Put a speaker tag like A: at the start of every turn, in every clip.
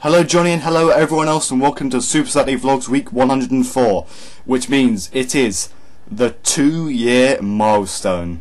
A: Hello Johnny and hello everyone else, and welcome to Super Saturday Vlogs week 104, which means it is the 2-year milestone.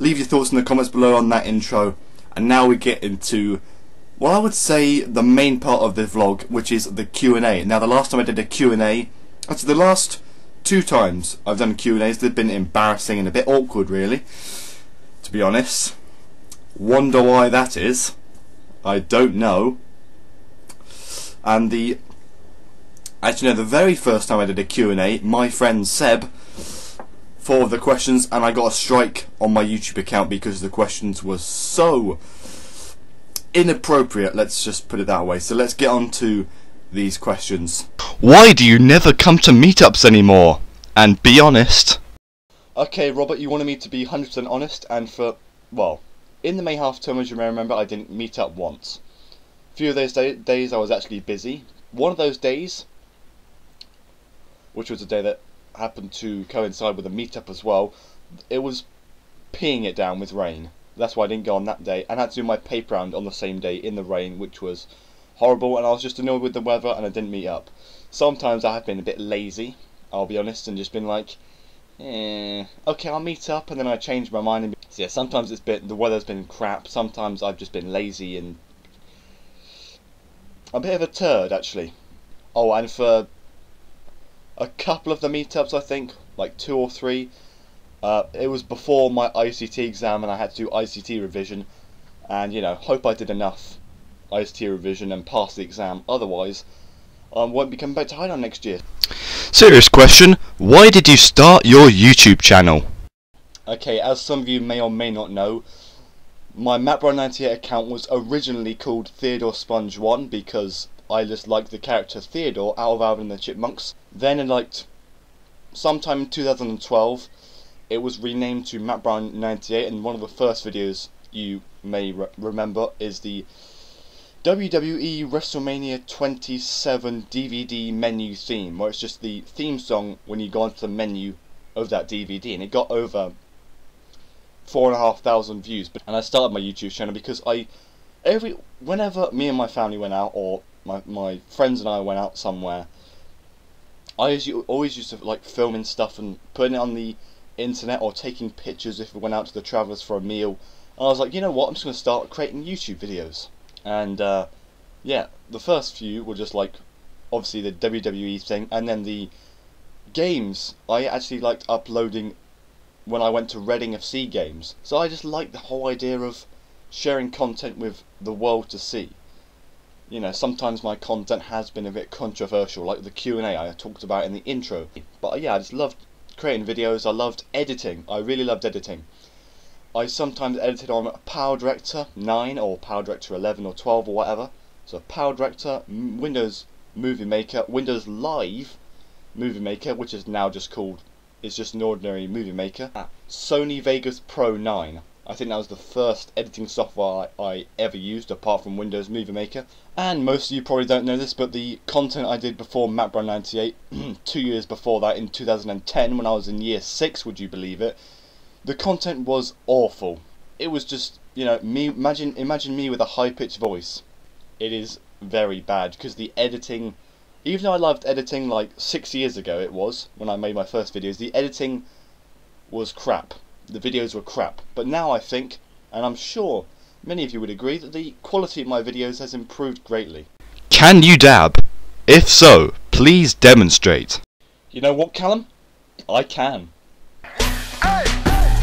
A: Leave your thoughts in the comments below on that intro, and now we get into, well, I would say the main part of the vlog, which is the Q&A. Now, the last time I did a Q&A, actually the last 2 times I've done Q&As, they've been embarrassing and a bit awkward, really, to be honest. Wonder why that is. I don't know. And the very first time I did a Q&A, my friend Seb thought of the questions, and I got a strike on my YouTube account because the questions were so inappropriate, let's just put it that way. So let's get on to these questions. Why do you never come to meetups anymore? And be honest. Okay, Robert, you wanted me to be 100% honest, and well, in the May half term, as you may remember, I didn't meet up once. A few of those days I was actually busy. One of those days, which was a day that happened to coincide with a meetup as well, it was peeing it down with rain. That's why I didn't go on that day, and I had to do my paper round on the same day in the rain, which was horrible, and I was just annoyed with the weather and I didn't meet up. Sometimes I have been a bit lazy, I'll be honest, and just been like, okay, I'll meet up, and then I change my mind. So yeah, sometimes the weather's been crap, sometimes I've just been lazy and a bit of a turd, actually. Oh, and for a couple of the meetups, I think, like 2 or 3, it was before my ICT exam and I had to do ICT revision, and hope I did enough ICT revision and pass the exam, otherwise I won't be coming back to Highland next year. Serious question, why did you start your YouTube channel? Okay, as some of you may or may not know, my MapBro98 account was originally called Theodore Sponge 1 because I just liked the character Theodore out of Alvin and the Chipmunks. Then in sometime in 2012, it was renamed to MapBro98, and one of the first videos you may remember is the WWE WrestleMania 27 DVD menu theme, where it's just the theme song when you go onto the menu of that DVD, and it got over 4,500 views. And I started my YouTube channel because whenever me and my family went out, or my friends and I went out somewhere, I always used to like filming stuff and putting it on the internet, or taking pictures if we went out to the Travellers for a meal. And I was like, you know what, I'm just going to start creating YouTube videos. And yeah, the first few were just like, obviously the WWE thing, and then the games I actually liked uploading when I went to Reading FC games. So I just liked the whole idea of sharing content with the world to see. Sometimes my content has been a bit controversial, like the Q&A I talked about in the intro. But yeah, I just loved creating videos. I loved editing. I really loved editing. I sometimes edited on Power Director 9 or Power Director 11 or 12 or whatever. So Power Director, Windows Movie Maker, Windows Live Movie Maker, which is now just called, it's just an ordinary Movie Maker. Sony Vegas Pro 9. I think that was the first editing software I ever used, apart from Windows Movie Maker. And most of you probably don't know this, but the content I did before MapRun 98, 2 years before that, in 2010, when I was in year 6, would you believe it, the content was awful. It was just, you know, me. Imagine me with a high-pitched voice. It is very bad, because the editing, even though I loved editing like 6 years ago, it was, when I made my first videos, the editing was crap. The videos were crap. But now I think, and I'm sure many of you would agree, that the quality of my videos has improved greatly.
B: Can you dab? If so, please demonstrate.
A: You know what, Callum? I can.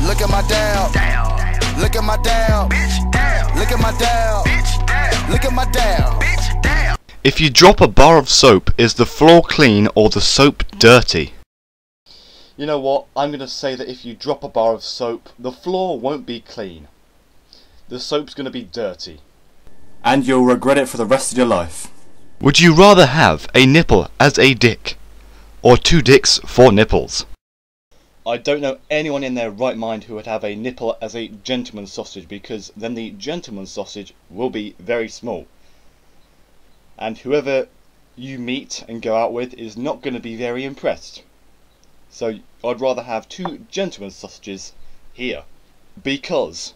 C: Look at my down. Look at my down. Look at my down. Look at my down.
B: If you drop a bar of soap, is the floor clean or the soap dirty?
A: You know what? I'm going to say that if you drop a bar of soap, the floor won't be clean. The soap's going to be dirty. And you'll regret it for the rest of your life.
B: Would you rather have a nipple as a dick, or 2 dicks for nipples?
A: I don't know anyone in their right mind who would have a nipple as a gentleman's sausage, because then the gentleman's sausage will be very small. And whoever you meet and go out with is not going to be very impressed. So I'd rather have 2 gentlemen's sausages here. Because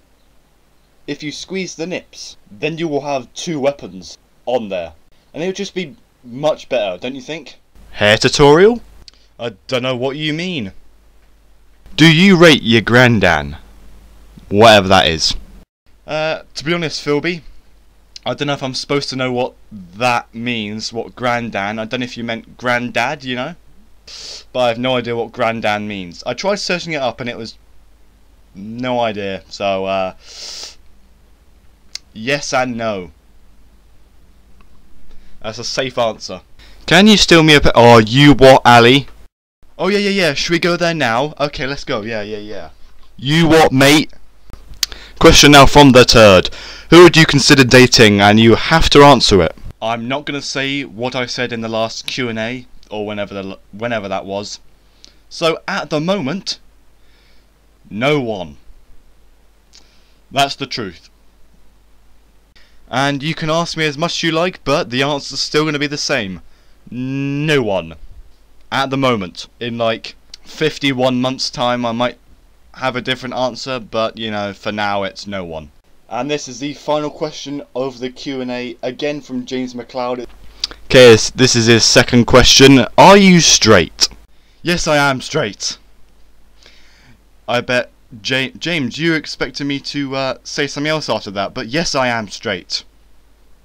A: if you squeeze the nips, then you will have 2 weapons on there. And it would just be much better, don't you think?
B: Hair tutorial?
A: I don't know what you mean.
B: Do you rate your granddad? Whatever that is.
A: To be honest, Philby, I don't know if I'm supposed to know what that means, what granddad. I don't know if you meant granddad, you know? But I have no idea what granddad means. I tried searching it up and it was no idea. So, yes and no. That's a safe answer.
B: Can you steal me a Oh, you what, Ali?
A: Oh, yeah. Should we go there now? Okay, let's go. Yeah.
B: You what, mate? Question now from the turd. Who would you consider dating? And you have to answer it.
A: I'm not going to say what I said in the last Q&A. Or whenever that was. So at the moment, no one. That's the truth. And you can ask me as much as you like, but the answer's still going to be the same. No one. At the moment. In like 51 months' time, I might have a different answer, but you know, for now it's no one. And this is the final question of the Q&A, again from James McLeod.
B: Okay, this is his second question. Are you straight?
A: Yes, I am straight. I bet James, you expected me to say something else after that, but yes, I am straight.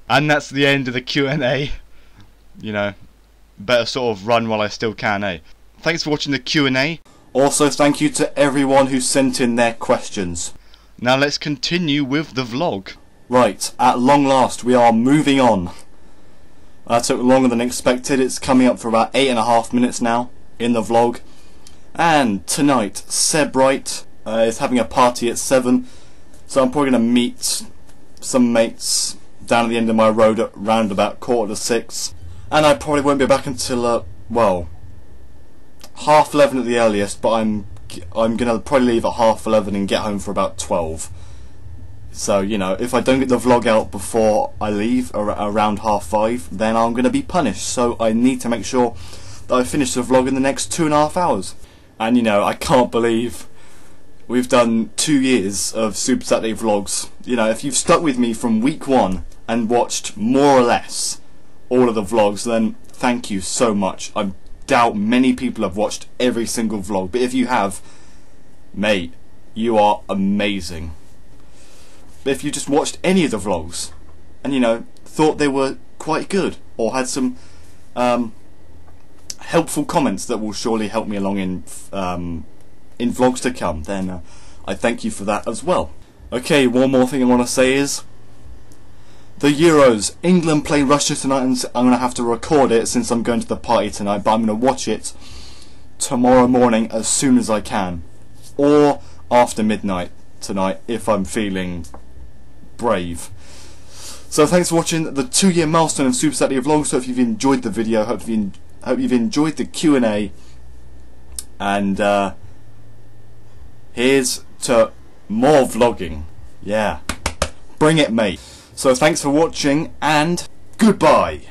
A: And that's the end of the Q&A. You know, better sort of run while I still can, eh? Thanks for watching the Q&A. Also, thank you to everyone who sent in their questions. Now let's continue with the vlog. Right, at long last, we are moving on. That took longer than expected. It's coming up for about 8.5 minutes now in the vlog. And tonight, Seb Wright is having a party at 7. So I'm probably going to meet some mates down at the end of my road at round about 6:15. And I probably won't be back until, well, 11:30 at the earliest. But I'm going to probably leave at 11:30 and get home for about 12. So, you know, if I don't get the vlog out before I leave, around 5:30, then I'm going to be punished. So I need to make sure that I finish the vlog in the next 2.5 hours. And, you know, I can't believe we've done 2 years of Super Saturday vlogs. You know, if you've stuck with me from week 1 and watched more or less all of the vlogs, then thank you so much. I doubt many people have watched every single vlog. But if you have, mate, you are amazing. But if you just watched any of the vlogs and, you know, thought they were quite good or had some helpful comments that will surely help me along in vlogs to come, then I thank you for that as well. Okay, one more thing I want to say is the Euros. England play Russia tonight, and I'm going to have to record it since I'm going to the party tonight, but I'm going to watch it tomorrow morning as soon as I can, or after midnight tonight if I'm feeling brave. So thanks for watching the 2-year milestone of Super Saturday vlogs. Hope you've enjoyed the video. Hope you've enjoyed the Q&A. And here's to more vlogging. Yeah, bring it, mate. So thanks for watching and goodbye.